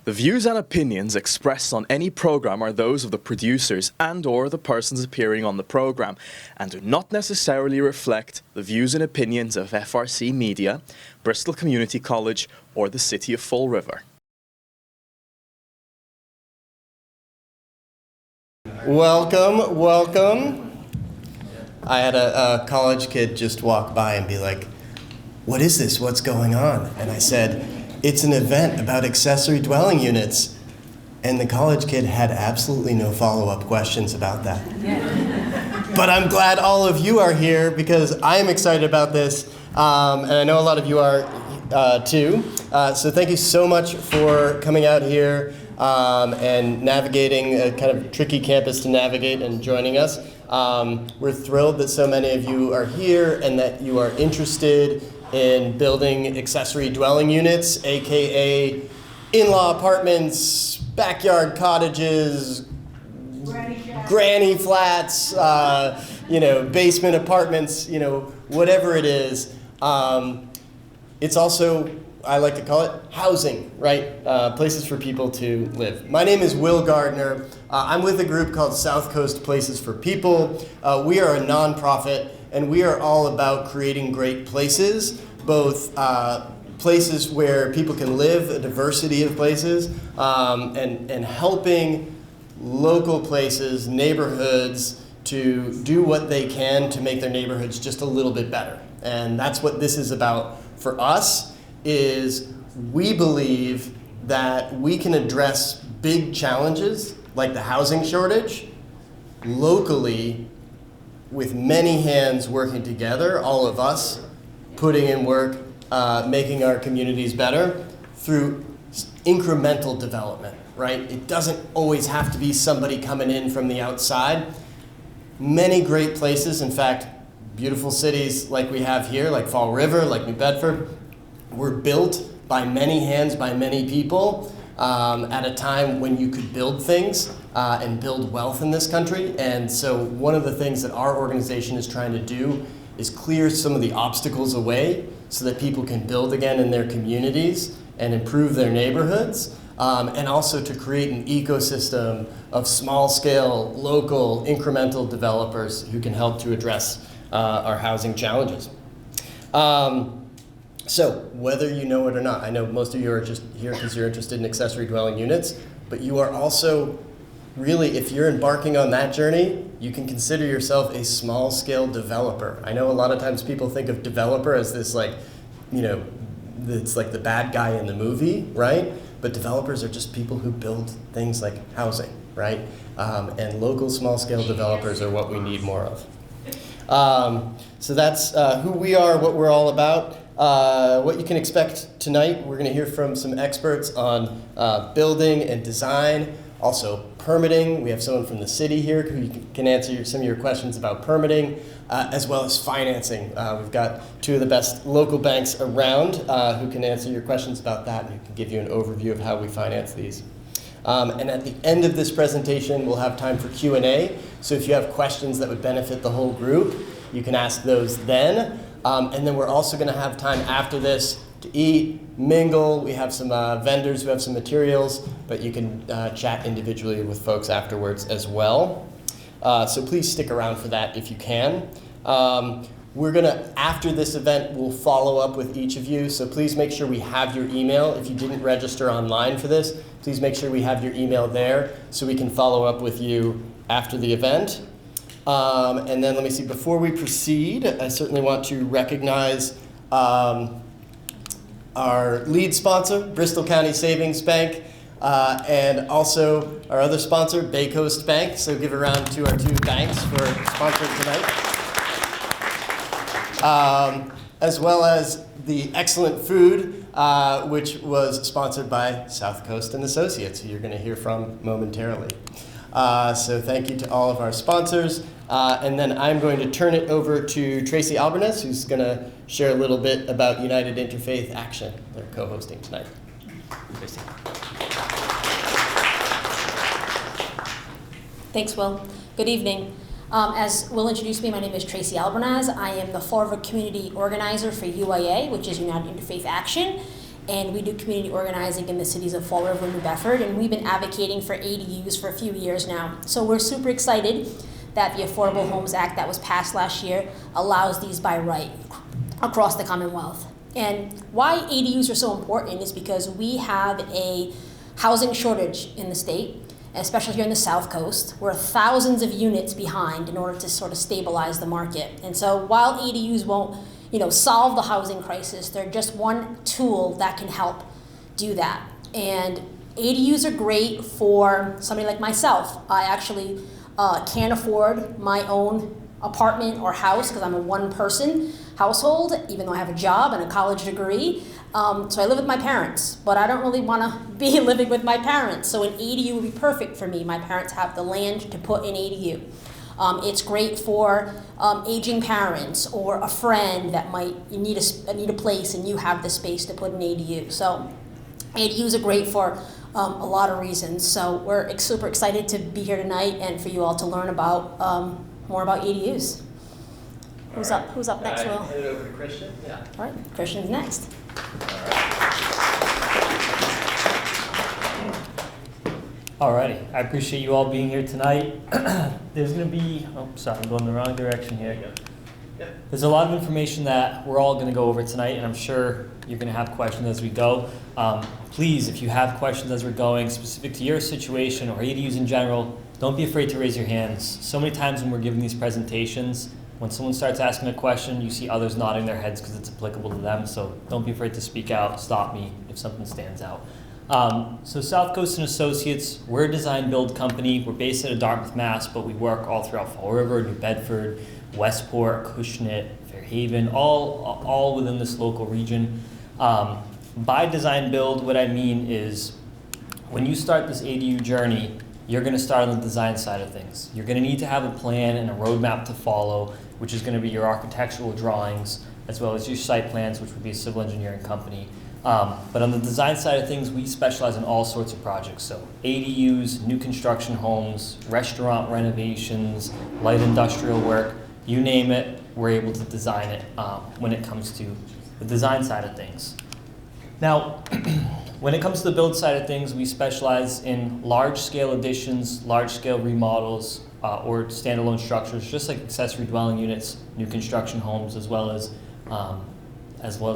The views and opinions expressed on any program are those of the producers and/or the persons appearing on the program and do not necessarily reflect the views and opinions of FRC Media, Bristol Community College, or the City of Fall River. Welcome, welcome. I had a college kid just walk by and be like, "What is this? What's going on?" And I said, "It's an event about accessory dwelling units." And the college kid had absolutely no follow-up questions about that. But I'm glad all of you are here because I am excited about this, and I know a lot of you are too. So thank you so much for coming out here and navigating a kind of tricky campus to navigate and joining us. We're thrilled that so many of you are here and that you are interested in building accessory dwelling units, aka in-law apartments, backyard cottages, granny flats, basement apartments, whatever it is. It's also, I like to call it housing, right? Places for people to live. My name is Will Gardner. I'm with a group called SouthCoast Places for People. We are a nonprofit, and we are all about creating great places, both places where people can live, a diversity of places, and helping local places, neighborhoods, to do what they can to make their neighborhoods just a little bit better. And that's what this is about for us, is we believe that we can address big challenges like the housing shortage locally with many hands working together, all of us putting in work, making our communities better through incremental development, right? It doesn't always have to be somebody coming in from the outside. Many great places, in fact, beautiful cities like we have here, like Fall River, like New Bedford, were built by many hands, by many people, at a time when you could build things and build wealth in this country. And so one of the things that our organization is trying to do is clear some of the obstacles away so that people can build again in their communities and improve their neighborhoods, and also to create an ecosystem of small-scale, local, incremental developers who can help to address our housing challenges. So whether you know it or not, I know most of you are just here because you're interested in accessory dwelling units, but you are also really, if you're embarking on that journey, you can consider yourself a small-scale developer. I know a lot of times people think of developer as this it's like the bad guy in the movie, right? But developers are just people who build things like housing, right? And local small-scale developers are what we need more of. So that's who we are, what we're all about. What you can expect tonight, we're going to hear from some experts on building and design, also permitting. We have someone from the city here who can answer some of your questions about permitting, as well as financing. We've got two of the best local banks around who can answer your questions about that and who can give you an overview of how we finance these. And at the end of this presentation, we'll have time for Q&A. So if you have questions that would benefit the whole group, you can ask those then. And then we're also going to have time after this to eat, mingle. We have some vendors who have some materials, but you can chat individually with folks afterwards as well. So please stick around for that if you can. We're going to, after this event, we'll follow up with each of you. So please make sure we have your email. If you didn't register online for this, please make sure we have your email there so we can follow up with you after the event. And then let me see, before we proceed, I certainly want to recognize our lead sponsor, Bristol County Savings Bank, and also our other sponsor, Bay Coast Bank. So give a round to our two banks for sponsoring tonight. As well as the excellent food, which was sponsored by SouthCoast and Associates, who you're going to hear from momentarily. So thank you to all of our sponsors. And then I'm going to turn it over to Tracy Albanese, who's going to share a little bit about United Interfaith Action. They're co-hosting tonight. Tracy. Thanks, Will. Good evening. As Will introduced me, my name is Tracy Albanese. I am the Fall River Community Organizer for UIA, which is United Interfaith Action. and we do community organizing in the cities of Fall River and New Bedford, and we've been advocating for ADUs for a few years now. So we're super excited that the Affordable Homes Act that was passed last year allows these by right across the Commonwealth. And why ADUs are so important is because we have a housing shortage in the state, especially here in the South Coast. We're thousands of units behind in order to sort of stabilize the market. And so while ADUs won't, solve the housing crisis, they're just one tool that can help do that. And ADUs are great for somebody like myself. I actually can't afford my own apartment or house because I'm a one-person household, even though I have a job and a college degree. So I live with my parents, but I don't really want to be living with my parents. So an ADU would be perfect for me. My parents have the land to put an ADU. It's great for aging parents or a friend that might need a place and you have the space to put an ADU. So ADUs are great for a lot of reasons. So we're super excited to be here tonight and for you all to learn about more about ADUs. Who's up next, Will? Hand it over to Christian. Yeah. All right, Christian's next. Alrighty, I appreciate you all being here tonight. There's going to be, I'm going the wrong direction here. Yep. There's a lot of information that we're all going to go over tonight, and I'm sure you're going to have questions as we go. Please, if you have questions as we're going, specific to your situation or ADUs in general, don't be afraid to raise your hands. So many times when we're giving these presentations, when someone starts asking a question, you see others nodding their heads because it's applicable to them, so don't be afraid to speak out, stop me if something stands out. So SouthCoast and Associates, we're a design build company. We're based out of Dartmouth, Mass, but we work all throughout Fall River, New Bedford, Westport, Acushnet, Fairhaven, all within this local region. By design build, what I mean is when you start this ADU journey, you're going to start on the design side of things. You're going to need to have a plan and a roadmap to follow, which is going to be your architectural drawings, as well as your site plans, which would be a civil engineering company. But on the design side of things, we specialize in all sorts of projects. So ADUs, new construction homes, restaurant renovations, light industrial work, you name it, we're able to design it when it comes to the design side of things. Now, when it comes to the build side of things, we specialize in large-scale additions, large-scale remodels, or standalone structures, just like accessory dwelling units, new construction homes, as well as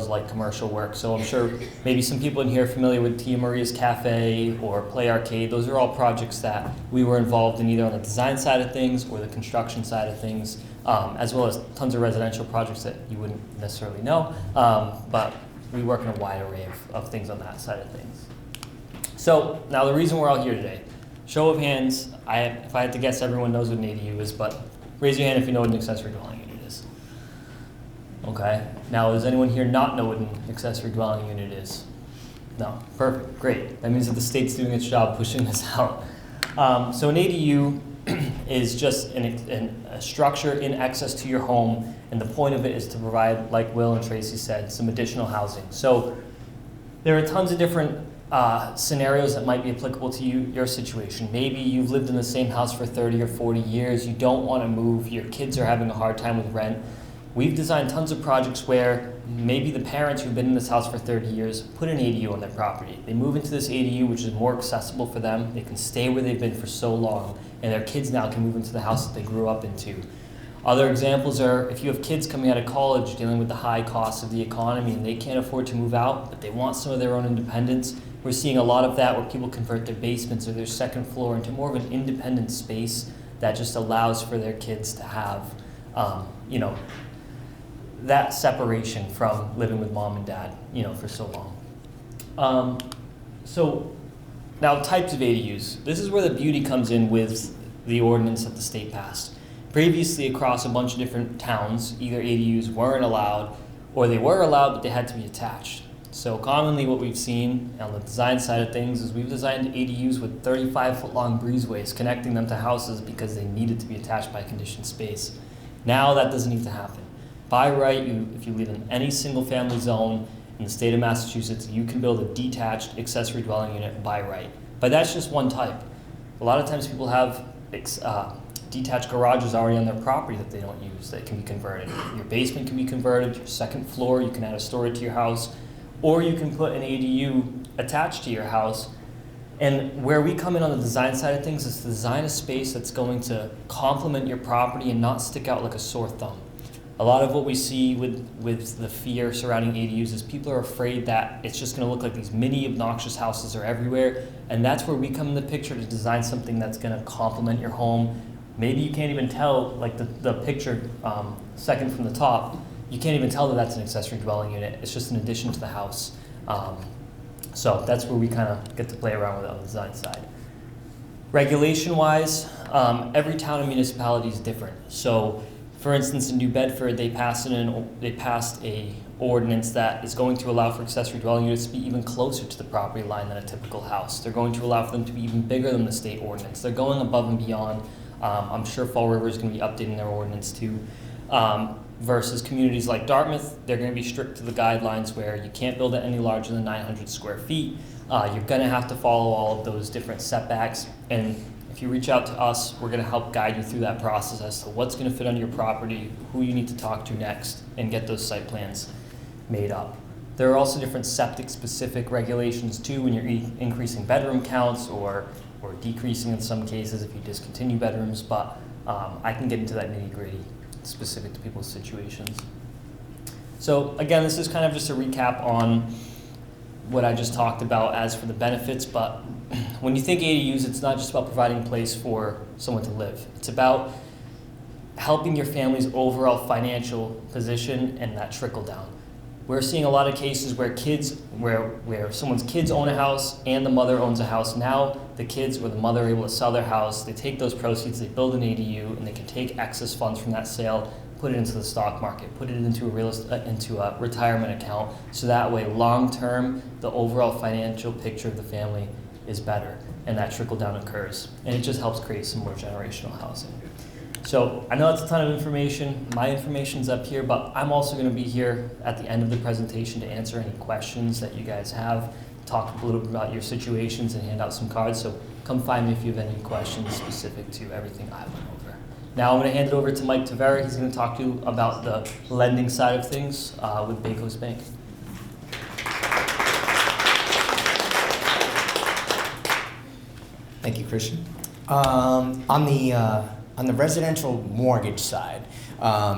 like commercial work. So I'm sure maybe some people in here are familiar with Tia Maria's Cafe or Play Arcade. Those are all projects that we were involved in either on the design side of things or the construction side of things, as well as tons of residential projects that you wouldn't necessarily know. But we work in a wide array of things on that side of things. So now the reason we're all here today, show of hands, if I had to guess, everyone knows what an ADU is, but raise your hand if you know what an accessory dwelling unit is. Okay, now does anyone here not know what an accessory dwelling unit is? No, perfect, great. That means that the state's doing its job pushing this out. So an ADU is just a structure in excess to your home, and the point of it is to provide, like Will and Tracy said, some additional housing. So there are tons of different scenarios that might be applicable to your situation. Maybe you've lived in the same house for 30 or 40 years, you don't want to move, your kids are having a hard time with rent. We've designed tons of projects where maybe the parents who've been in this house for 30 years put an ADU on their property. They move into this ADU, which is more accessible for them. They can stay where they've been for so long, and their kids now can move into the house that they grew up into. Other examples are if you have kids coming out of college dealing with the high costs of the economy and they can't afford to move out, but they want some of their own independence. We're seeing a lot of that where people convert their basements or their second floor into more of an independent space that just allows for their kids to have, that separation from living with mom and dad, for so long. So now types of ADUs. This is where the beauty comes in with the ordinance that the state passed. Previously across a bunch of different towns, either ADUs weren't allowed or they were allowed but they had to be attached. So commonly what we've seen on the design side of things is we've designed ADUs with 35-foot long breezeways connecting them to houses because they needed to be attached by conditioned space. Now that doesn't need to happen. By right, if you live in any single family zone in the state of Massachusetts, you can build a detached accessory dwelling unit by right. But that's just one type. A lot of times people have detached garages already on their property that they don't use that can be converted. Your basement can be converted, your second floor, you can add a storage to your house. or you can put an ADU attached to your house. And where we come in on the design side of things is to design a space that's going to complement your property and not stick out like a sore thumb. A lot of what we see with the fear surrounding ADUs is people are afraid that it's just going to look like these mini obnoxious houses are everywhere, and that's where we come in the picture to design something that's going to complement your home. Maybe you can't even tell, like the picture second from the top, you can't even tell that that's an accessory dwelling unit. It's just an addition to the house. So that's where we kind of get to play around with it on the design side. Regulation-wise, every town and municipality is different. So, for instance, in New Bedford, they passed a ordinance that is going to allow for accessory dwelling units to be even closer to the property line than a typical house. They're going to allow for them to be even bigger than the state ordinance. They're going above and beyond. I'm sure Fall River is going to be updating their ordinance too. Versus communities like Dartmouth, they're going to be strict to the guidelines where you can't build it any larger than 900 square feet. You're going to have to follow all of those different setbacks, and if you reach out to us, we're going to help guide you through that process as to what's going to fit on your property, who you need to talk to next, and get those site plans made up. There are also different septic-specific regulations too when you're increasing bedroom counts or decreasing in some cases if you discontinue bedrooms, but I can get into that nitty-gritty specific to people's situations. So again, this is kind of just a recap on what I just talked about as for the benefits, but when you think ADUs, it's not just about providing a place for someone to live. It's about helping your family's overall financial position and that trickle down. We're seeing a lot of cases where where someone's kids own a house and the mother owns a house. Now the kids or the mother are able to sell their house, they take those proceeds, they build an ADU, and they can take excess funds from that sale, put it into the stock market, put it into a retirement account, so that way long term the overall financial picture of the family is better and that trickle down occurs, and it just helps create some more generational housing. So I know that's a ton of information. My information's up here, but I'm also going to be here at the end of the presentation to answer any questions that you guys have, talk a little bit about your situations, and hand out some cards. So come find me if you have any questions specific to everything I went over. Now I'm going to hand it over to Mike Tavera. He's going to talk to you about the lending side of things with Bay Coast Bank. Thank you, Christian. On the residential mortgage side,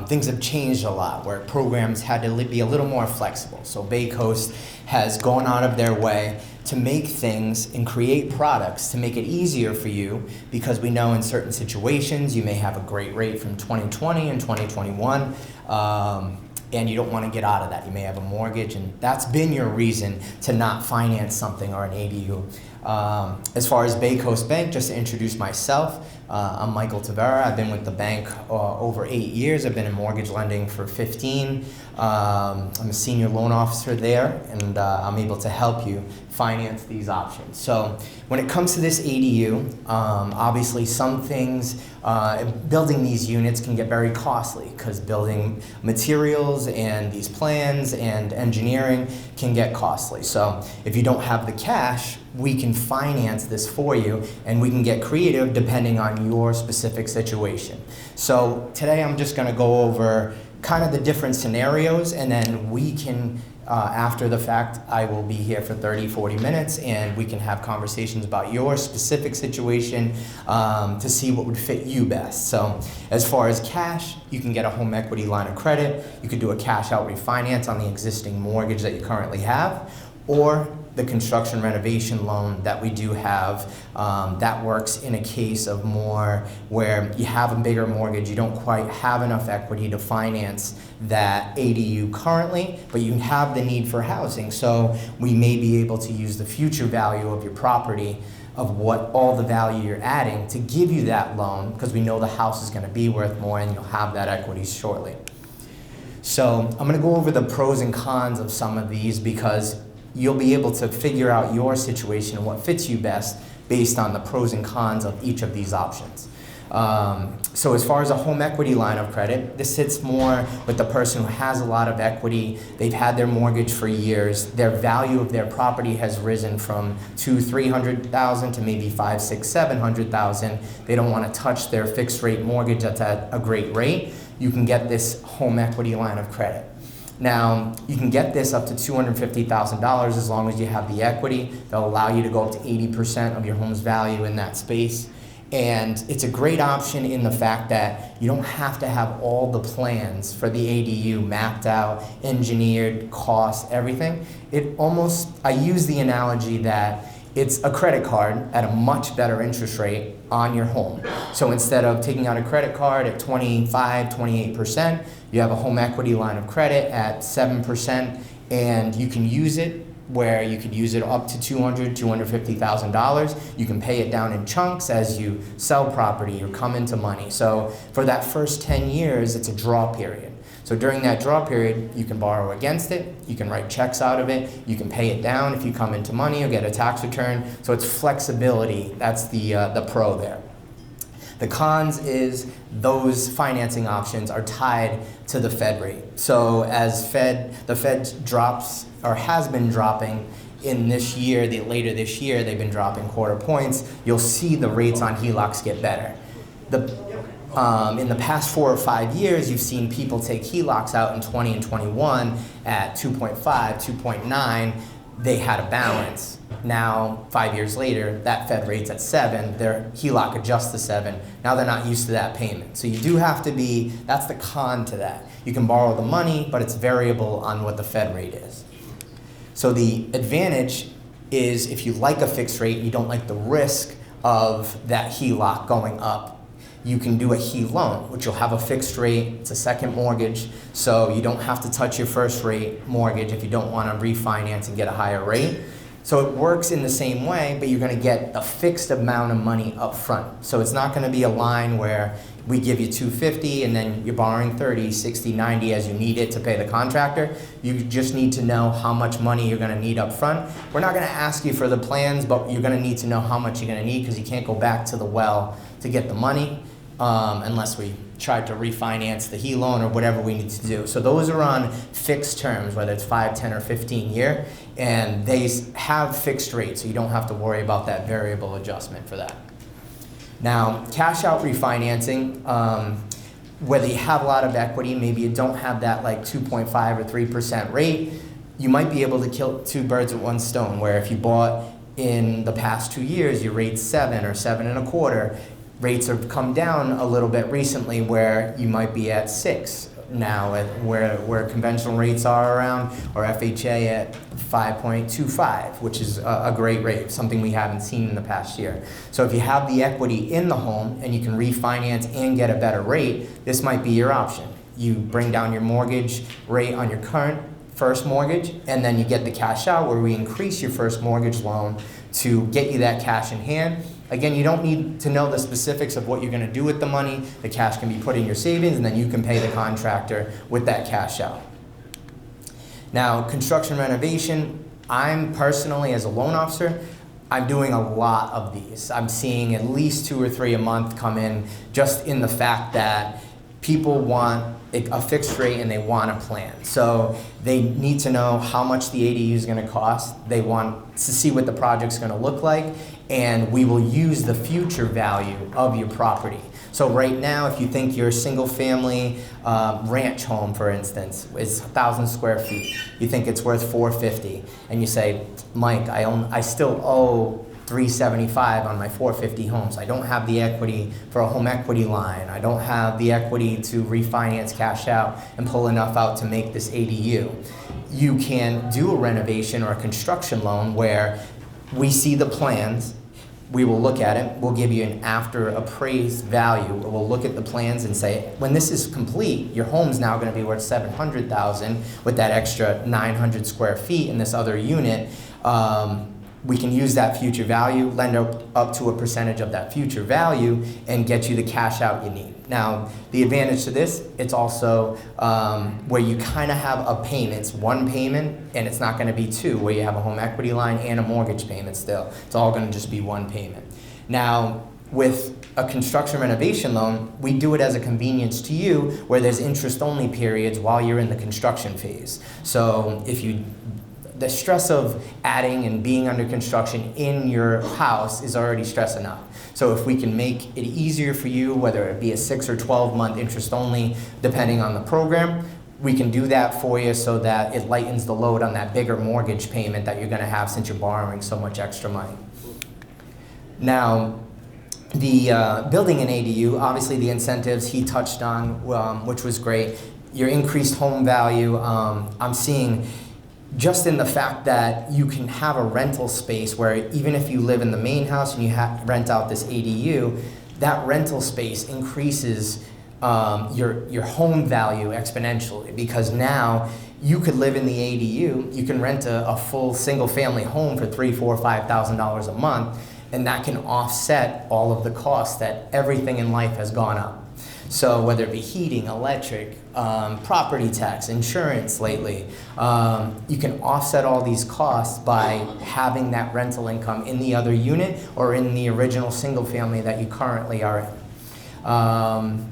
things have changed a lot where programs had to be a little more flexible. So Bay Coast has gone out of their way to make things and create products to make it easier for you, because we know in certain situations you may have a great rate from 2020 and 2021, and you don't want to get out of that. You may have a mortgage, and that's been your reason to not finance something or an ADU. As far as Bay Coast Bank, just to introduce myself, I'm Michael Tavera. I've been with the bank over 8 years. I've been in mortgage lending for 15. I'm a senior loan officer there, and I'm able to help you finance these options. So when it comes to this ADU, obviously some things, building these units can get very costly, because building materials and these plans and engineering can get costly. So if you don't have the cash, we can finance this for you, and we can get creative depending on your specific situation. So today I'm just going to go over kind of the different scenarios, and then we can, after the fact, I will be here for 30-40 minutes, and we can have conversations about your specific situation to see what would fit you best. So as far as cash, you can get a home equity line of credit, you could do a cash out refinance on the existing mortgage that you currently have, or the construction renovation loan that we do have, that works in a case of more where you have a bigger mortgage, you don't quite have enough equity to finance that ADU currently, but you have the need for housing. So we may be able to use the future value of your property, of what all the value you're adding, to give you that loan, because we know the house is going to be worth more and you'll have that equity shortly. So I'm going to go over the pros and cons of some of these, because you'll be able to figure out your situation and what fits you best based on the pros and cons of each of these options. So as far as a home equity line of credit, this sits more with the person who has a lot of equity. They've had their mortgage for years. Their value of their property has risen from $200,000-$300,000 to maybe $500,000, $600,000, $700,000. They don't want to touch their fixed rate mortgage that's at a great rate. You can get this home equity line of credit. Now, you can get this up to $250,000 as long as you have the equity. They'll allow you to go up to 80% of your home's value in that space. And it's a great option in the fact that you don't have to have all the plans for the ADU mapped out, engineered, cost, everything. I use the analogy that it's a credit card at a much better interest rate on your home. So instead of taking out a credit card at 25, 28%, you have a home equity line of credit at 7%, and you can use it where you could use it up to $250,000. You can pay it down in chunks as you sell property or come into money. So for that first 10 years, it's a draw period. So during that draw period, you can borrow against it, you can write checks out of it, you can pay it down if you come into money or get a tax return. So it's flexibility, that's the pro there. The cons is those financing options are tied to the Fed rate. So as the Fed drops or has been dropping in this year, later this year, they've been dropping quarter points, you'll see the rates on HELOCs get better. In the past 4 or 5 years, you've seen people take HELOCs out in 20 and 21 at 2.5, 2.9. They had a balance. Now, 5 years later, that Fed rate's at 7. Their HELOC adjusts to 7. Now they're not used to that payment. So you do have to that's the con to that. You can borrow the money, but it's variable on what the Fed rate is. So the advantage is if you like a fixed rate, you don't like the risk of that HELOC going up, you can do a HE loan, which you'll have a fixed rate, it's a second mortgage, so you don't have to touch your first rate mortgage if you don't want to refinance and get a higher rate. So it works in the same way, but you're going to get a fixed amount of money up front. So it's not going to be a line where we give you $250 and then you're borrowing $30, $60, $90 as you need it to pay the contractor. You just need to know how much money you're going to need up front. We're not going to ask you for the plans, but you're going to need to know how much you're going to need because you can't go back to the well to get the money unless we tried to refinance the HE loan or whatever we need to do. So those are on fixed terms, whether it's 5, 10, or 15 year, and they have fixed rates, so you don't have to worry about that variable adjustment for that. Now, cash out refinancing, whether you have a lot of equity, maybe you don't have that like 2.5 or 3% rate, you might be able to kill 2 birds with 1 stone, where if you bought in the past 2 years, your rate's 7 or 7.25, rates have come down a little bit recently where you might be at 6 now, where conventional rates are around, or FHA at 5.25, which is a great rate, something we haven't seen in the past year. So if you have the equity in the home and you can refinance and get a better rate, this might be your option. You bring down your mortgage rate on your current first mortgage, and then you get the cash out where we increase your first mortgage loan to get you that cash in hand. Again, you don't need to know the specifics of what you're going to do with the money. The cash can be put in your savings, and then you can pay the contractor with that cash out. Now, construction renovation, I'm personally, as a loan officer, I'm doing a lot of these. I'm seeing at least 2 or 3 a month come in, just in the fact that people want a fixed rate and they want a plan. So they need to know how much the ADU is going to cost. They want to see what the project's going to look like, and we will use the future value of your property. So right now, if you think your single family ranch home, for instance, is 1,000 square feet, you think it's worth $450, and you say, Mike, I still owe $375 on my $450 homes. I don't have the equity for a home equity line. I don't have the equity to refinance, cash out, and pull enough out to make this ADU. You can do a renovation or a construction loan where we see the plans, we will look at it, we'll give you an after appraised value, we'll look at the plans and say, when this is complete, your home's now going to be worth $700,000 with that extra 900 square feet in this other unit. We can use that future value, lend up to a percentage of that future value, and get you the cash out you need. Now, the advantage to this, it's also where you kind of have a payment. It's one payment, and it's not going to be 2, where you have a home equity line and a mortgage payment still. It's all going to just be one payment. Now, with a construction renovation loan, we do it as a convenience to you, where there's interest-only periods while you're in the construction phase. So if the stress of adding and being under construction in your house is already stress enough. So if we can make it easier for you, whether it be a 6 or 12 month interest only, depending on the program, we can do that for you so that it lightens the load on that bigger mortgage payment that you're going to have since you're borrowing so much extra money. Now, the building an ADU, obviously the incentives he touched on, which was great. Your increased home value, I'm seeing just in the fact that you can have a rental space where even if you live in the main house and you rent out this ADU, that rental space increases your home value exponentially, because now you could live in the ADU, you can rent a full single family home for $3,000, $4,000, $5,000 a month, and that can offset all of the costs that everything in life has gone up. So whether it be heating, electric, property tax, insurance lately, you can offset all these costs by having that rental income in the other unit or in the original single family that you currently are in.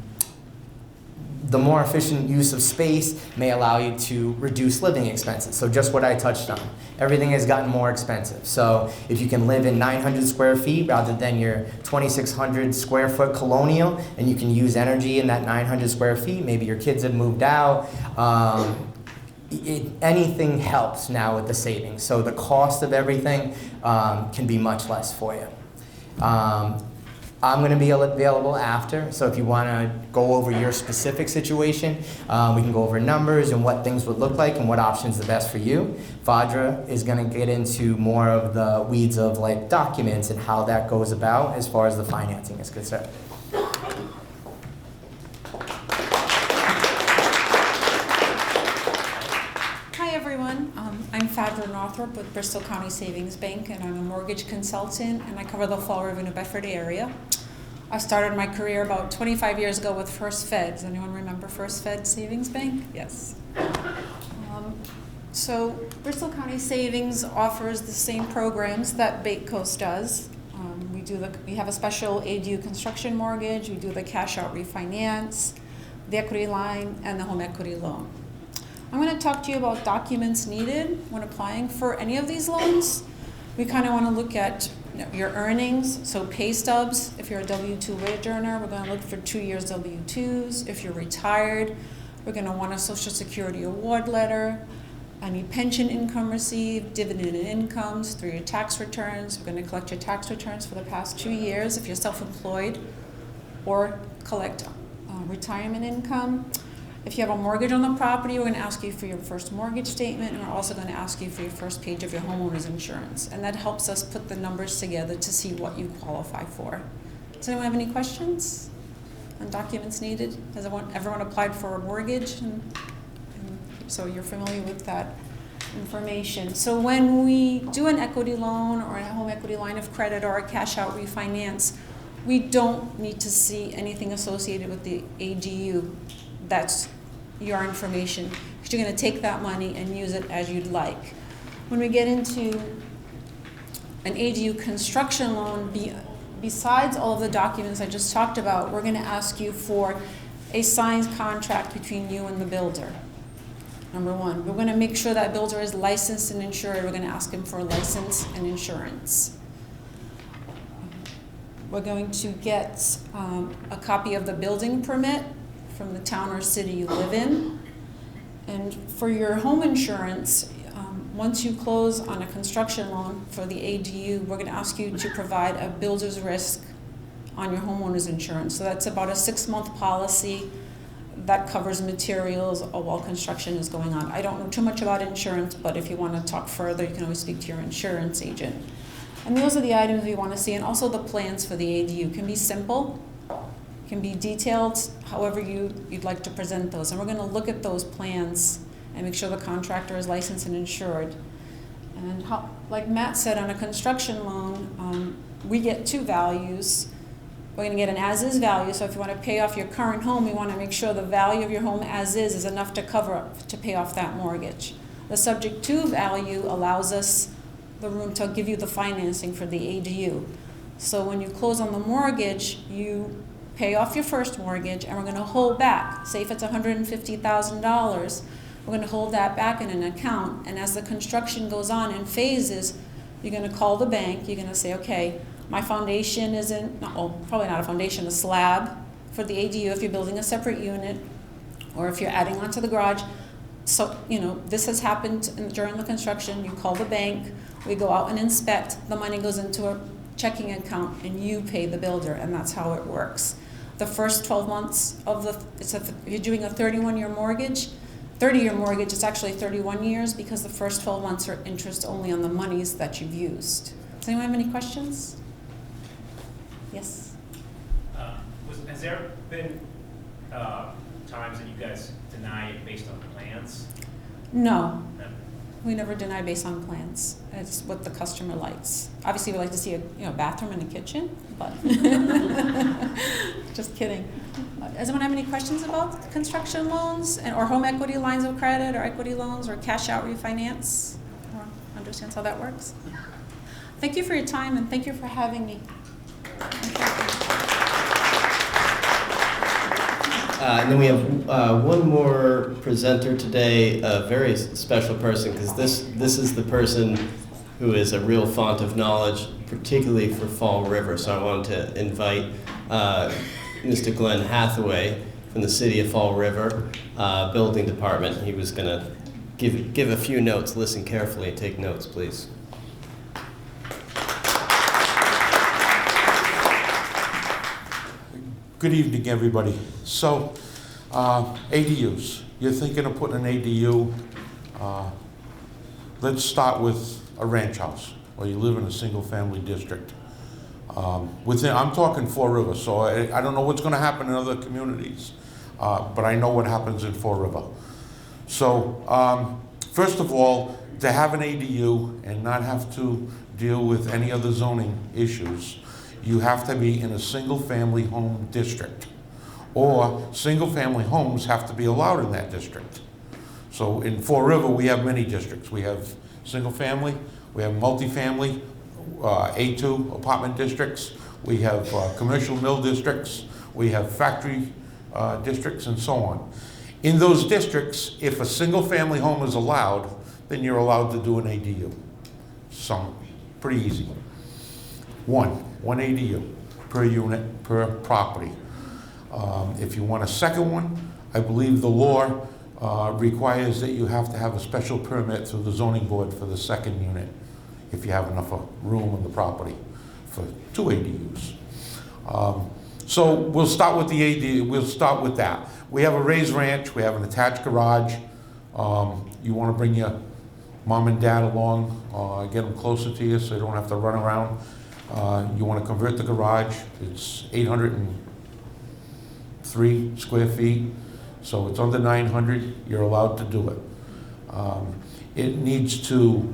The more efficient use of space may allow you to reduce living expenses. So just what I touched on. Everything has gotten more expensive. So if you can live in 900 square feet rather than your 2,600 square foot colonial, and you can use energy in that 900 square feet, maybe your kids have moved out, anything helps now with the savings. So the cost of everything can be much less for you. I'm going to be available after, so if you want to go over your specific situation, we can go over numbers and what things would look like and what options are best for you. Vajra is going to get into more of the weeds of like documents and how that goes about as far as the financing is concerned. Hi everyone, I'm Fadra Northrup with Bristol County Savings Bank, and I'm a mortgage consultant, and I cover the Fall River, New Bedford area. I started my career about 25 years ago with First Fed. Does anyone remember First Fed Savings Bank? Yes. So Bristol County Savings offers the same programs that Bay Coast does. We have a special ADU construction mortgage, we do the cash out refinance, the equity line, and the home equity loan. I'm going to talk to you about documents needed when applying for any of these loans. We kind of want to look at your earnings, so pay stubs. If you're a W-2 wage earner, we're going to look for 2 years W-2s. If you're retired, we're going to want a Social Security award letter, any pension income received, dividend incomes through your tax returns. We're going to collect your tax returns for the past 2 years if you're self-employed, or collect retirement income. If you have a mortgage on the property, we're going to ask you for your first mortgage statement, and we're also going to ask you for your first page of your homeowner's insurance. And that helps us put the numbers together to see what you qualify for. Does anyone have any questions on documents needed? Has everyone applied for a mortgage? And so you're familiar with that information. So when we do an equity loan or a home equity line of credit or a cash out refinance, we don't need to see anything associated with the ADU. That's your information, because you're going to take that money and use it as you'd like. When we get into an ADU construction loan, besides all of the documents I just talked about, we're going to ask you for a signed contract between you and the builder. Number one, we're going to make sure that builder is licensed and insured. We're going to ask him for a license and insurance. We're going to get a copy of the building permit from the town or city you live in. And for your home insurance, once you close on a construction loan for the ADU, we're going to ask you to provide a builder's risk on your homeowner's insurance. So that's about a 6-month policy that covers materials while construction is going on. I don't know too much about insurance, but if you want to talk further, you can always speak to your insurance agent. And those are the items we want to see, and also the plans for the ADU can be simple, can be detailed, however you'd like to present those. And we're going to look at those plans and make sure the contractor is licensed and insured. And like Matt said, on a construction loan, we get 2 values. We're going to get an as-is value, so if you want to pay off your current home, we want to make sure the value of your home as-is enough to pay off that mortgage. The subject to value allows us the room to give you the financing for the ADU. So when you close on the mortgage, you pay off your first mortgage, and we're going to hold back. Say if it's $150,000, we're going to hold that back in an account, and as the construction goes on in phases, you're going to call the bank, you're going to say, okay, my foundation isn't, probably not a foundation, a slab for the ADU if you're building a separate unit, or if you're adding onto the garage, So, this has happened during the construction. You call the bank, we go out and inspect, the money goes into a checking account, and you pay the builder, and that's how it works. The first 12 months of you're doing a 31-year mortgage, 30-year mortgage, it's actually 31 years because the first 12 months are interest only on the monies that you've used. Does anyone have any questions? Yes? Has there been times that you guys deny it based on plans? No. No. We never deny based on plans. It's what the customer likes. Obviously, we like to see a bathroom and a kitchen, but just kidding. Does anyone have any questions about construction loans or home equity lines of credit or equity loans or cash out refinance? Or understands how that works? Thank you for your time and thank you for having me. And then we have one more presenter today, a very special person, because this is the person who is a real font of knowledge, particularly for Fall River. So I wanted to invite Mr. Glenn Hathaway from the City of Fall River Building Department. He was going to give a few notes. Listen carefully and take notes, please. Good evening, everybody. So, ADUs. You're thinking of putting an ADU. Let's start with a ranch house, or you live in a single-family district. I'm talking Fall River, so I don't know what's going to happen in other communities, but I know what happens in Fall River. So, first of all, to have an ADU and not have to deal with any other zoning issues, you have to be in a single-family home district, or single-family homes have to be allowed in that district. So in Fall River, we have many districts. We have single-family, we have multifamily, A2 apartment districts, we have commercial mill districts, we have factory districts, and so on. In those districts, if a single-family home is allowed, then you're allowed to do an ADU. Pretty easy. One ADU per unit, per property. If you want a second one, I believe the law requires that you have to have a special permit through the zoning board for the second unit if you have enough room on the property for 2 ADUs. So we'll start with the ADU, we'll start with that. We have a raised ranch, we have an attached garage. You want to bring your mom and dad along, get them closer to you so you don't have to run around. You want to convert the garage. It's 803 square feet, so it's under 900. You're allowed to do it. It needs to,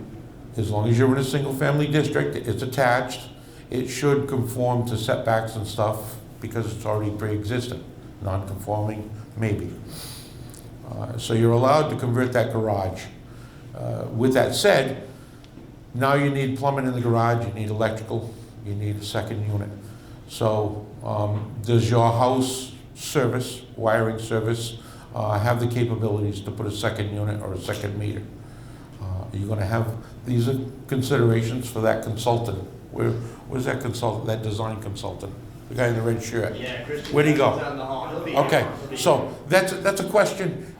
as long as you're in a single-family district, it's attached. It should conform to setbacks and stuff because it's already pre-existing. Non-conforming, maybe. So you're allowed to convert that garage. With that said, now you need plumbing in the garage, you need electrical, you need a second unit. So does your house service, wiring service, have the capabilities to put a second unit or a second meter? You're going to have, these are considerations for that consultant. Where's that consultant, that design consultant? The guy in the red shirt. Yeah, Christian. Where'd he go? Down the hall. He'll be Okay, here. so that's a question,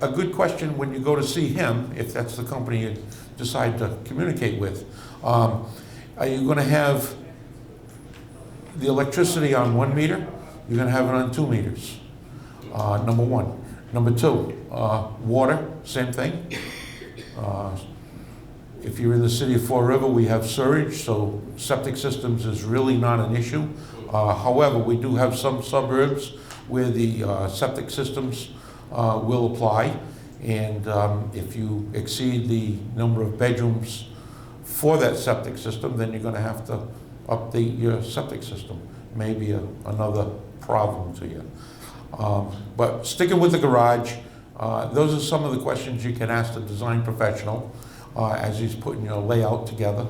a good question when you go to see him, if that's the company you decide to communicate with. Are you going to have the electricity on 1 meter? You're going to have it on 2 meters, number one. Number two, water, same thing. If you're in the city of Fall River, we have sewage, so septic systems is really not an issue. However, we do have some suburbs where the septic systems will apply, and if you exceed the number of bedrooms for that septic system, then you're going to have to update your septic system. Maybe another problem to you. But sticking with the garage, those are some of the questions you can ask the design professional as he's putting your layout together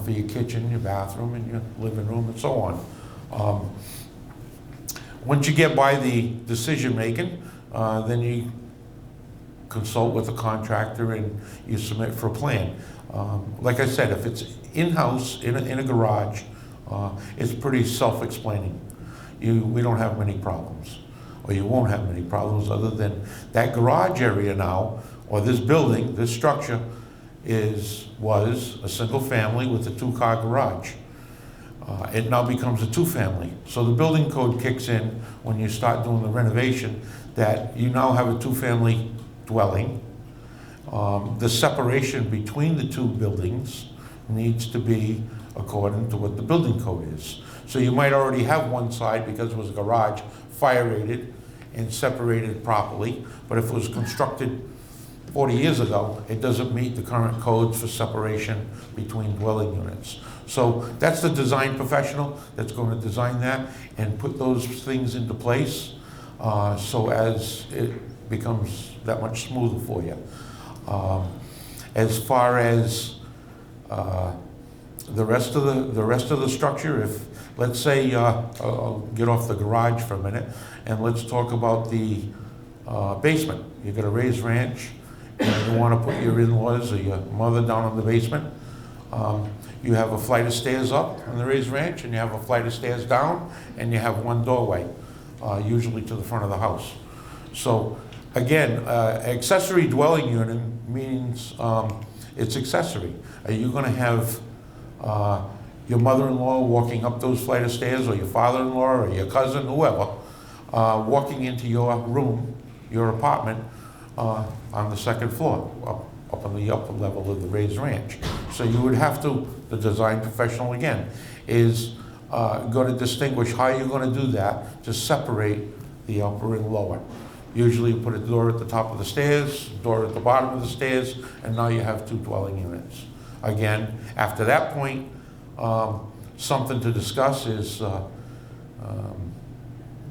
for your kitchen, your bathroom, and your living room, and so on. Once you get by the decision making, then you consult with a contractor and you submit for a plan. Like I said, if it's in-house, in a garage, it's pretty self-explaining. We don't have many problems, or you won't have many problems other than that garage area now or this building, this structure was a single family with a 2-car garage. It now becomes a 2-family. So the building code kicks in when you start doing the renovation that you now have a 2-family dwelling. The separation between the 2 buildings needs to be according to what the building code is. So you might already have one side, because it was a garage, fire rated and separated properly, but if it was constructed 40 years ago, it doesn't meet the current codes for separation between dwelling units. So that's the design professional that's going to design that and put those things into place so as it becomes that much smoother for you. As far as the rest of the structure, if let's say I'll get off the garage for a minute and let's talk about the basement. You got a raised ranch and you want to put your in-laws or your mother down in the basement. You have a flight of stairs up on the raised ranch, and you have a flight of stairs down, and you have one doorway, usually to the front of the house. So again, accessory dwelling unit means it's accessory. Are you going to have your mother-in-law walking up those flight of stairs, or your father-in-law, or your cousin, whoever, walking into your room, your apartment, on the second floor, up on the upper level of the raised ranch? So you would have to, the design professional again, is going to distinguish how you're going to do that to separate the upper and lower. Usually you put a door at the top of the stairs, door at the bottom of the stairs, and now you have 2 dwelling units. Again, after that point, something to discuss is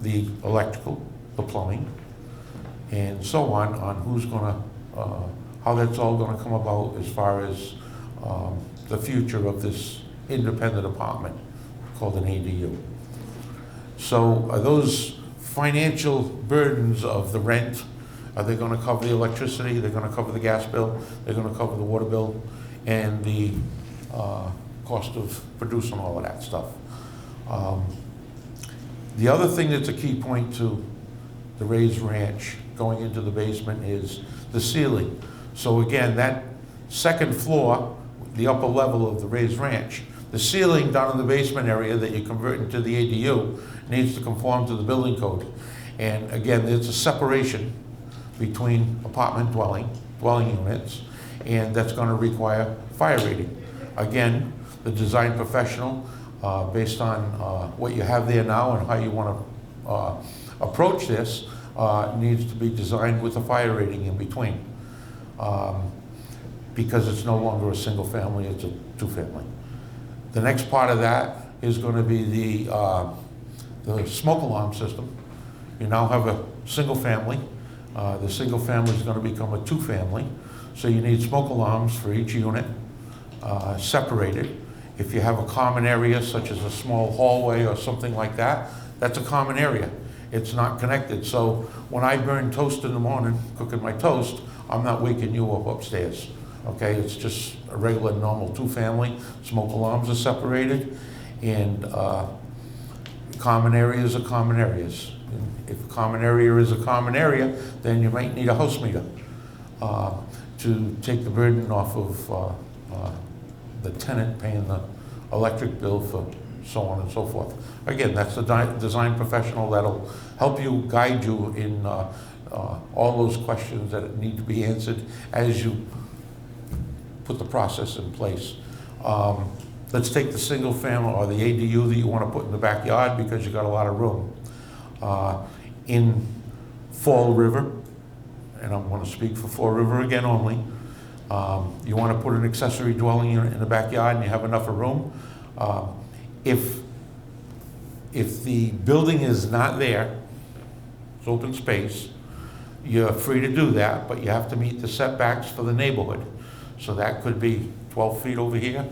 the electrical, the plumbing, and so on who's going to, how that's all going to come about as far as the future of this independent apartment called an ADU. So are those financial burdens of the rent, are they going to cover the electricity, they're going to cover the gas bill, they're going to cover the water bill, and the cost of producing all of that stuff? The other thing that's a key point to the raised ranch going into the basement is the ceiling. So again, that second floor, the upper level of the raised ranch, the ceiling down in the basement area that you convert into the ADU needs to conform to the building code. And again, there's a separation between apartment dwelling units, and that's going to require fire rating. Again, the design professional, based on what you have there now and how you want to approach this, needs to be designed with a fire rating in between. Because it's no longer a single family, it's a 2-family. The next part of that is going to be the smoke alarm system. You now have a single family. The single family is going to become a 2-family. So you need smoke alarms for each unit, separated. If you have a common area, such as a small hallway or something like that, that's a common area. It's not connected. So when I burn toast in the morning, cooking my toast, I'm not waking you up upstairs. Okay, it's just a regular, normal 2-family. Smoke alarms are separated, and common areas are common areas. And if a common area is a common area, then you might need a house meter to take the burden off of the tenant paying the electric bill for so on and so forth. Again, that's the design professional that'll help you, guide you in all those questions that need to be answered as you put the process in place. Let's take the single family or the ADU that you want to put in the backyard because you got a lot of room. In Fall River, and I'm going to speak for Fall River again only, you want to put an accessory dwelling unit in the backyard and you have enough of room. If the building is not there, it's open space, you're free to do that, but you have to meet the setbacks for the neighborhood. So that could be 12 feet over here,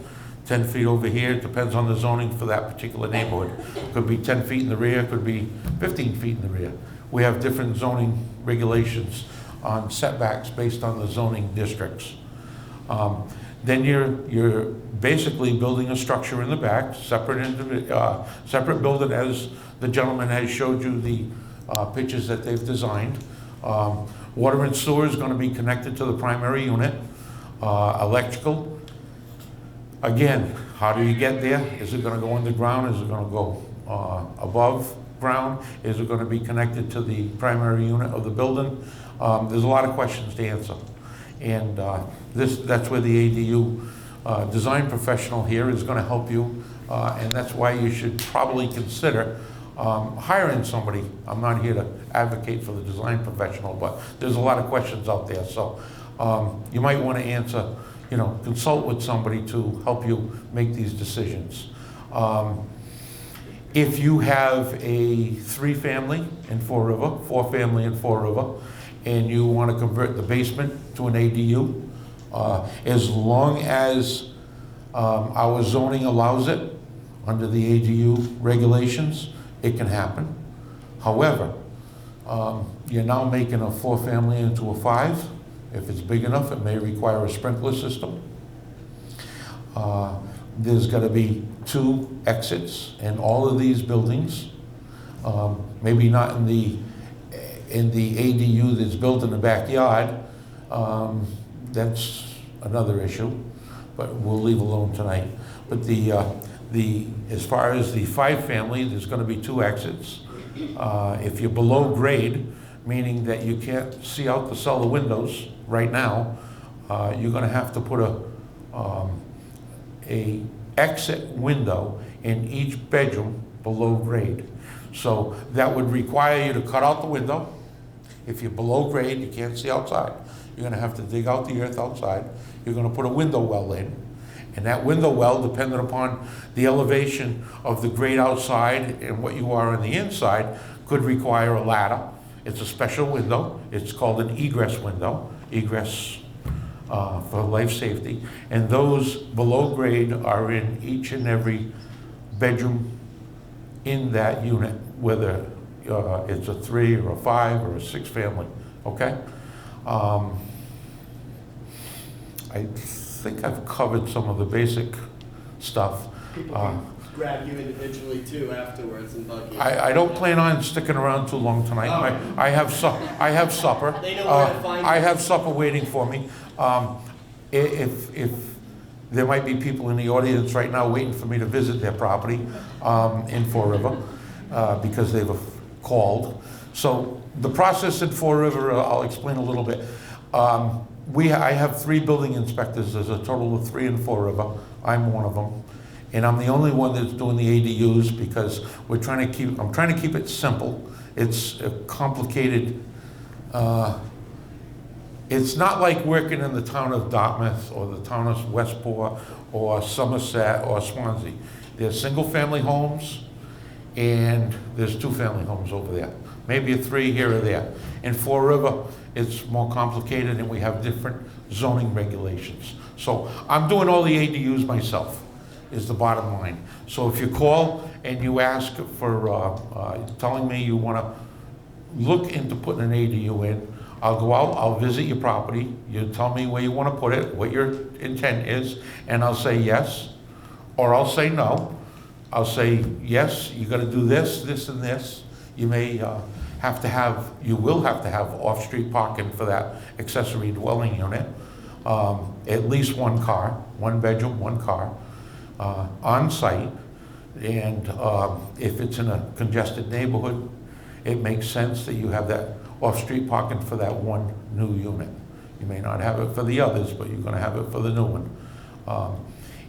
10 feet over here. It depends on the zoning for that particular neighborhood. Could be 10 feet in the rear, could be 15 feet in the rear. We have different zoning regulations on setbacks based on the zoning districts. Then you're basically building a structure in the back, separate building, as the gentleman has showed you the pictures that they've designed. Water and sewer is going to be connected to the primary unit. Electrical, again, how do you get there? Is it going to go underground? Is it going to go above ground? Is it going to be connected to the primary unit of the building? There's a lot of questions to answer. And that's where the ADU design professional here is going to help you. And that's why you should probably consider hiring somebody. I'm not here to advocate for the design professional, but there's a lot of questions out there. So you might want to answer, consult with somebody to help you make these decisions. If you have a 3-family in Fall River, 4-family in Fall River, and you want to convert the basement to an ADU, as long as our zoning allows it under the ADU regulations, it can happen. However, you're now making a 4-family into a 5. If it's big enough, it may require a sprinkler system. There's got to be 2 exits in all of these buildings. Maybe not in the ADU that's built in the backyard. That's another issue, but we'll leave alone tonight. But as far as the 5-family, there's going to be 2 exits. If you're below grade, meaning that you can't see out the cellar windows right now, you're going to have to put a exit window in each bedroom below grade. So that would require you to cut out the window. If you're below grade, you can't see outside. You're going to have to dig out the earth outside. You're going to put a window well in. And that window well, depending upon the elevation of the grade outside and what you are on the inside, could require a ladder. It's a special window. It's called an egress window, egress for life safety. And those below grade are in each and every bedroom in that unit, whether it's a 3 or a 5 or a 6-family, okay? I think I've covered some of the basic stuff. People can grab you individually too afterwards and bug you. I don't plan on sticking around too long tonight. Oh. I have supper. They know where to find you. I have supper waiting for me. If there might be people in the audience right now waiting for me to visit their property in Fall River because they've called. So the process in Fall River, I'll explain a little bit. I have 3 building inspectors. There's a total of 3 in Fall River. I'm one of them. And I'm the only one that's doing the ADUs because I'm trying to keep it simple. It's a complicated, it's not like working in the town of Dartmouth or the town of Westport or Somerset or Swansea. There's single-family homes and there's 2-family homes over there. Maybe a 3 here or there. In Fall River, it's more complicated and we have different zoning regulations. So I'm doing all the ADUs myself, is the bottom line. So if you call and you ask for, telling me you want to look into putting an ADU in, I'll go out, I'll visit your property, you tell me where you want to put it, what your intent is, and I'll say yes, or I'll say no. I'll say, yes, you got to do this, this, and this. You may you will have to have off-street parking for that accessory dwelling unit. At least 1 car, 1 bedroom, 1 car, on site. And if it's in a congested neighborhood, it makes sense that you have that off-street parking for that 1 new unit. You may not have it for the others, but you're going to have it for the new one.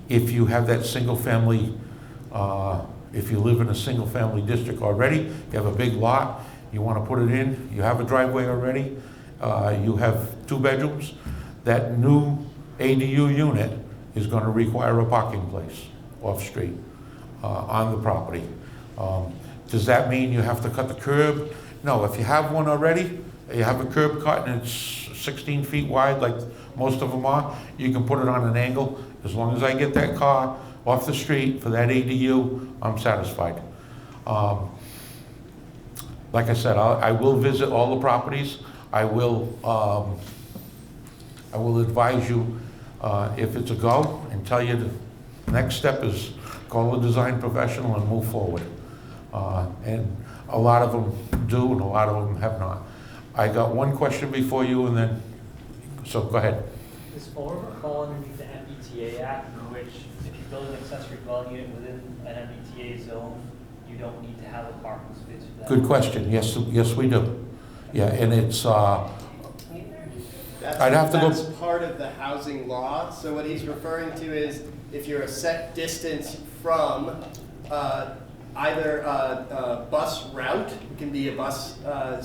If you have that single-family, if you live in a single-family district already, you have a big lot, you want to put it in, you have a driveway already, you have 2 bedrooms, that new ADU unit is going to require a parking place off-street on the property. Does that mean you have to cut the curb? No, if you have one already, you have a curb cut and it's 16 feet wide like most of them are, you can put it on an angle. As long as I get that car off the street for that ADU, I'm satisfied. Like I said, I will visit all the properties. I will advise you if it's a go and tell you the next step is call a design professional and move forward. And a lot of them do and a lot of them have not. I got one question before you, and then, so go ahead. Does Fall River fall underneath the MBTA Act, in which if you build an accessory dwelling unit within an MBTA zone, you don't need to have a parking space for that? Good question. Yes, yes, we do. Yeah, and it's, I'd have to go- That's part of the housing law. So what he's referring to is if you're a set distance from either a bus route, it can be a bus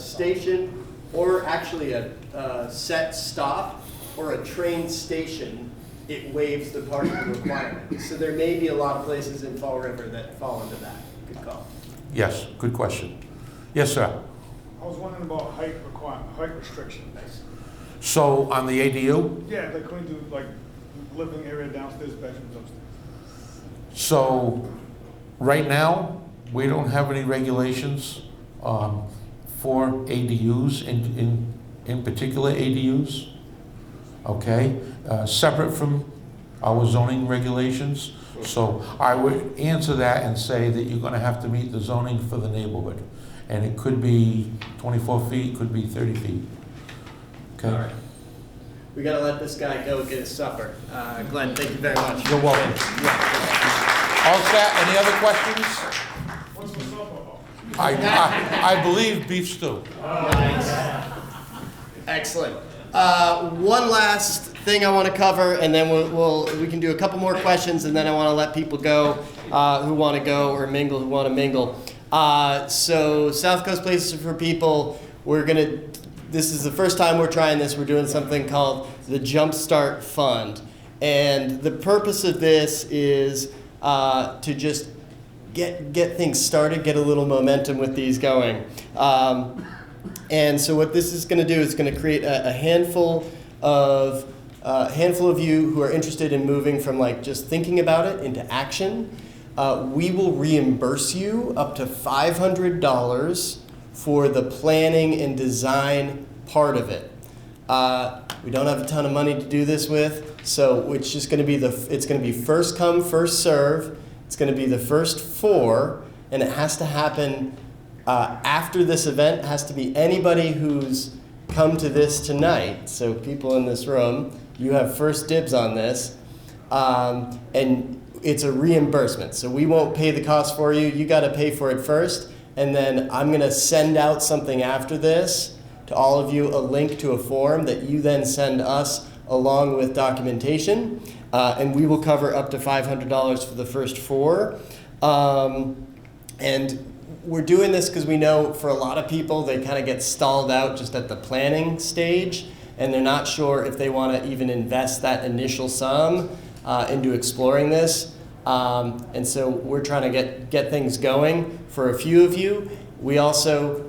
station, or actually a set stop or a train station, it waives the parking requirement. So there may be a lot of places in Fall River that fall into that. Good call. yes, good question. Yes, sir. I was wondering about height restrictions. So on the ADU, Yeah, like when you do like living area downstairs, bedrooms upstairs. so right now, we don't have any regulations for ADUs, in particular ADUs, okay? Separate from our zoning regulations. So I would answer that and say that you're gonna have to meet the zoning for the neighborhood. And it could be 24 feet, could be 30 feet. Okay? All right. We gotta let this guy go get his supper. Glenn, thank you very much. You're welcome. All set, any other questions? What's the softball? I believe beef stew. Nice. Excellent. One last thing I want to cover, and then we can do a couple more questions, and then I want to let people go who want to go, or mingle who want to mingle. So SouthCoast Places for People, this is the first time we're trying this. We're doing something called the Jumpstart Fund, and the purpose of this is to just get things started, get a little momentum with these going. And so what this is going to do is going to create a handful of you who are interested in moving from like just thinking about it into action. We will reimburse you up to $500 for the planning and design part of it. We don't have a ton of money to do this with, so it's just going to be it's going to be first come, first serve. It's going to be the first 4, and it has to happen after this event. It has to be anybody who's come to this tonight. So people in this room, you have first dibs on this, and it's a reimbursement. So we won't pay the cost for you. You got to pay for it first, and then I'm going to send out something after this to all of you, a link to a form that you then send us along with documentation, and we will cover up to $500 for the first 4. And we're doing this because we know for a lot of people, they kind of get stalled out just at the planning stage, and they're not sure if they want to even invest that initial sum into exploring this. And so we're trying to get things going for a few of you. We also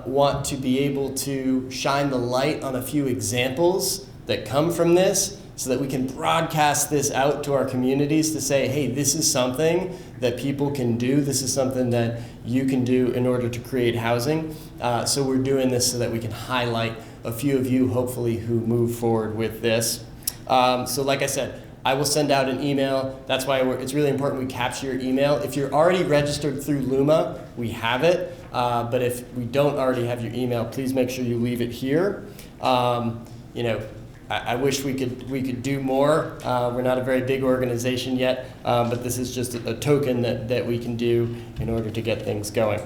want to be able to shine the light on a few examples that come from this so that we can broadcast this out to our communities to say, hey, this is something that people can do. This is something that you can do in order to create housing. So we're doing this so that we can highlight a few of you, hopefully, who move forward with this. So like I said, I will send out an email. That's why it's really important we capture your email. If you're already registered through Luma, we have it. But if we don't already have your email, please make sure you leave it here. I wish we could do more. We're not a very big organization yet, but this is just a token that we can do in order to get things going.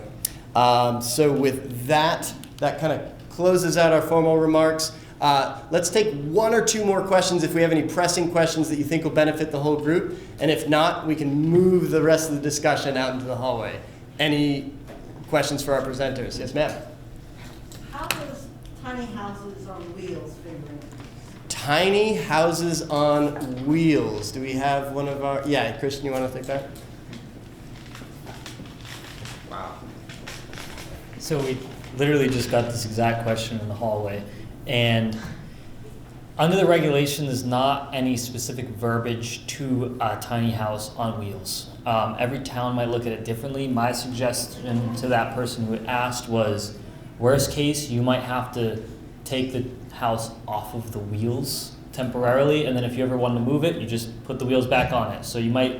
So with that kind of closes out our formal remarks. Let's take 1 or 2 more questions if we have any pressing questions that you think will benefit the whole group. And if not, we can move the rest of the discussion out into the hallway. Any questions for our presenters? Yes, ma'am. How does tiny houses on wheels figure in? Tiny houses on wheels. Do we have one of our... Yeah, Christian, you want to take that? Wow. So we literally just got this exact question in the hallway. And under the regulation, there's not any specific verbiage to a tiny house on wheels. Every town might look at it differently. My suggestion to that person who asked was, worst case, you might have to take the house off of the wheels temporarily, and then if you ever want to move it, you just put the wheels back on it. So you might,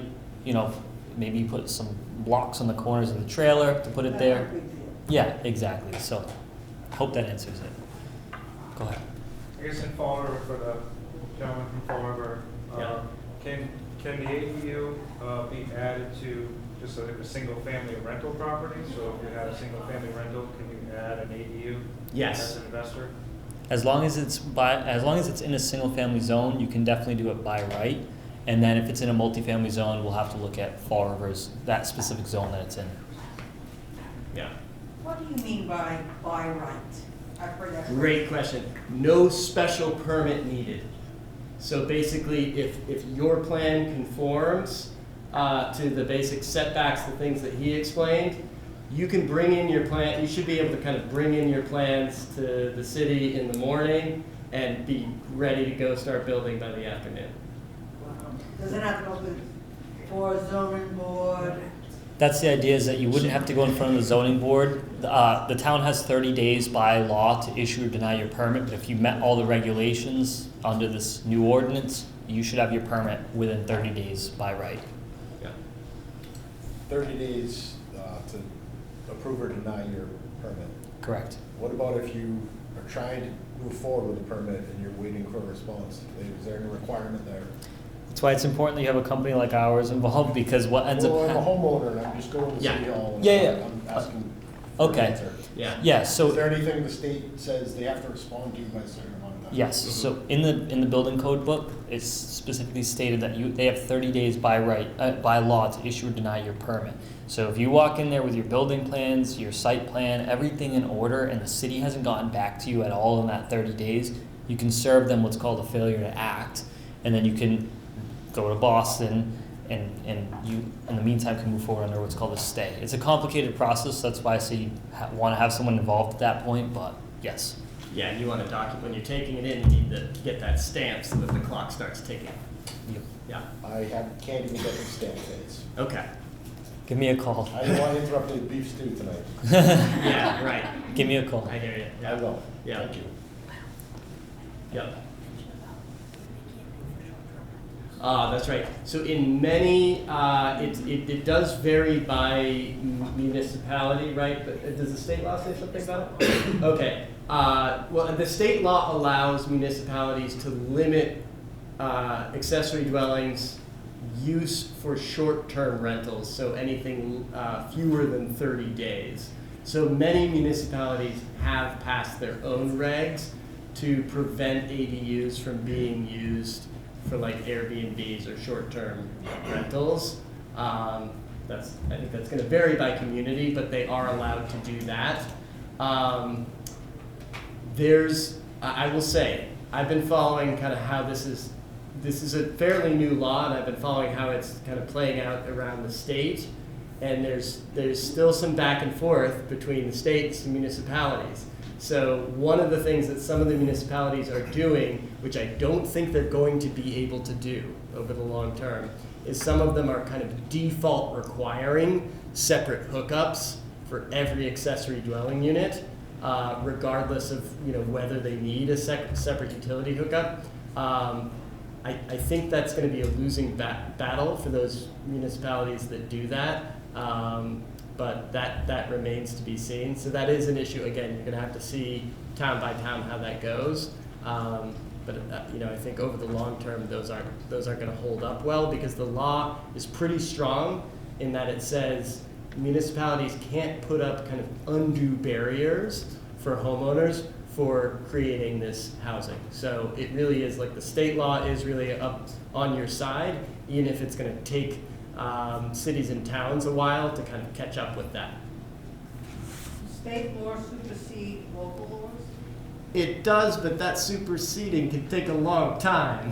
maybe put some blocks on the corners of the trailer to put it there. Yeah, exactly. So hope that answers it. Go ahead. I guess in Fall River, for the gentleman from Fall River, Yeah. can the ADU be added to just a single-family rental property? So if you had a single-family rental, can you add an ADU Yes. as an investor? As long as it's in a single family zone, you can definitely do it by right. And then if it's in a multifamily zone, we'll have to look at Fall River's, that specific zone that it's in. Yeah. What do you mean by right? I've heard that. Great question. No special permit needed. So basically, if your plan conforms to the basic setbacks, the things that he explained, you can bring in your plan, you should be able to kind of bring in your plans to the city in the morning and be ready to go start building by the afternoon. Does it have to go for zoning board? That's the idea, is that you wouldn't have to go in front of the zoning board. The town has 30 days by law to issue or deny your permit, but if you met all the regulations under this new ordinance, you should have your permit within 30 days by right. Yeah. 30 days to approve or deny your permit. Correct. What about if you are trying to move forward with the permit and you're waiting for a response? Is there any requirement there? That's why it's important that you have a company like ours involved, because what ends Well, I'm a up... homeowner and I'm just going to Yeah. City Hall and Yeah. I'm asking for an Okay. answer. Yeah. Yeah, so... Is there anything the state says they have to respond to by a certain amount of time? Yes, so in the building code book, it's specifically stated that they have 30 days by right, by law to issue or deny your permit. So if you walk in there with your building plans, your site plan, everything in order, and the city hasn't gotten back to you at all in that 30 days, you can serve them what's called a failure to act, and then you can go to Boston, and you, in the meantime, can move forward under what's called a stay. It's a complicated process, that's why I say you want to have someone involved at that point, but yes. Yeah, and you want to document, when you're taking it in, you need to get that stamp so that the clock starts ticking. Yep. Yeah. Can't even get the stamp dates. Okay. Give me a call. I didn't want to interrupt the beef stew tonight. Yeah, right. Give me a call. I hear you. I will. Yeah. Thank you. Yep. That's right. So in many, it does vary by municipality, right? But does the state law say something about it? Okay. Well, the state law allows municipalities to limit accessory dwellings use for short-term rentals, so anything fewer than 30 days. So many municipalities have passed their own regs to prevent ADUs from being used for like Airbnbs or short-term rentals. I think that's going to vary by community, but they are allowed to do that. I will say, I've been following kind of how this is a fairly new law, and I've been following how it's kind of playing out around the state. And there's still some back and forth between the states and municipalities. So one of the things that some of the municipalities are doing, which I don't think they're going to be able to do over the long term, is some of them are kind of default requiring separate hookups for every accessory dwelling unit, regardless of whether they need a separate utility hookup. I think that's going to be a losing battle for those municipalities that do that. But that remains to be seen. So that is an issue. Again, you're going to have to see town by town how that goes. But I think over the long term, those aren't going to hold up well, because the law is pretty strong in that it says municipalities can't put up kind of undue barriers for homeowners for creating this housing. So it really is like the state law is really up on your side, even if it's going to take cities and towns a while to kind of catch up with that. State law supersede local laws? It does, but that superseding can take a long time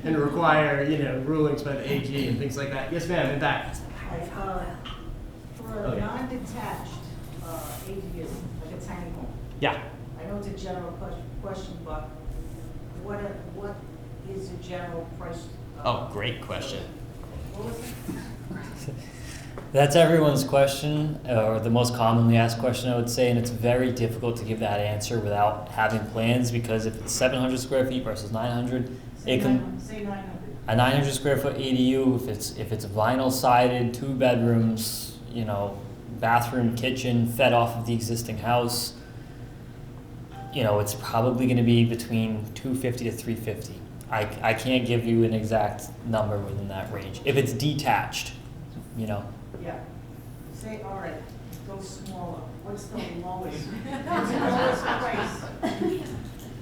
and require, rulings by the AG and things like that. Yes, ma'am, in back. For a non-detached ADU, like a tiny home, Yeah. I know it's a general question, but what is the general price? Oh, great question. What was it? That's everyone's question, or the most commonly asked question, I would say, and it's very difficult to give that answer without having plans, because if it's 700 square feet versus 900, it can... Say 900. A 900 square foot ADU, if it's vinyl sided, 2 bedrooms, bathroom, kitchen, fed off of the existing house, it's probably going to be between 250 to 350. I can't give you an exact number within that range. If it's detached, Yeah. Say, all right, go smaller. What's the lowest? What's the lowest price?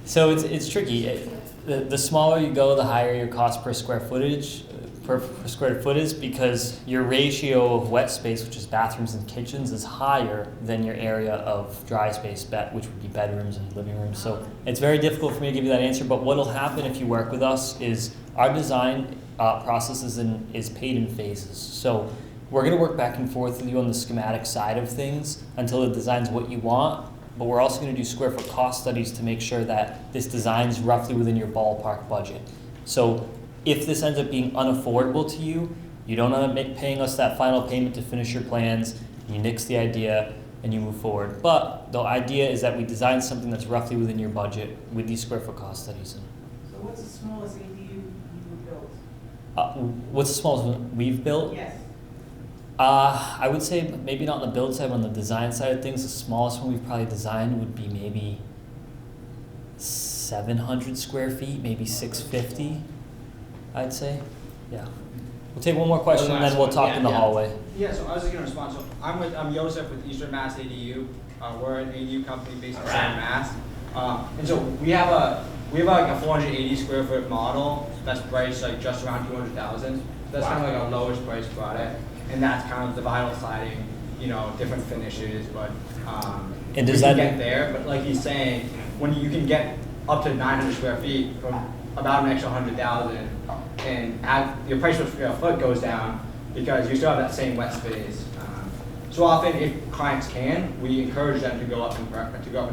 So it's tricky. The smaller you go, the higher your cost per square footage, per square foot is, because your ratio of wet space, which is bathrooms and kitchens, is higher than your area of dry space, which would be bedrooms and living rooms. So it's very difficult for me to give you that answer, but what'll happen if you work with us is our design process is paid in phases. So we're gonna work back and forth with you on the schematic side of things until the design's what you want, but we're also gonna do square foot cost studies to make sure that this design's roughly within your ballpark budget. So if this ends up being unaffordable to you, you don't end up paying us that final payment to finish your plans, you nix the idea, and you move forward. But the idea is that we design something that's roughly within your budget with these square foot cost studies. So what's the smallest ADU you would build? What's the smallest one we've built? Yes. I would say maybe not on the build side, but on the design side of things, the smallest one we've probably designed would be maybe 700 square feet, maybe 650, I'd say. Yeah. We'll take one more question and then we'll talk in the hallway. Yeah, so I was just going to respond. So I'm Joseph with Eastern Mass ADU. We're an ADU company based in Southern Mass. And so we have like a 480 square foot model that's priced like just around 200,000. That's kind of like our lowest price product. And that's kind of the vinyl siding, different finishes, but and we can get there. But like he's saying, when you can get up to 900 square feet from about an extra 100,000, and your price per square foot goes down because you still have that same wet space. So often, if clients can, we encourage them to go up in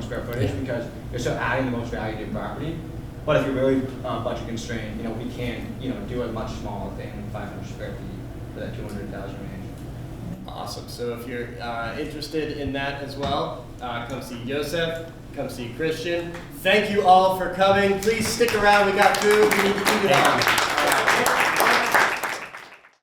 square footage because you're still adding the most value to your property. But if you're really budget constrained, we can do a much smaller thing, 500 square feet for that 200,000 range. Awesome. So if you're interested in that as well, come see Joseph, come see Christian. Thank you all for coming. Please stick around. We got food. We need to eat it all.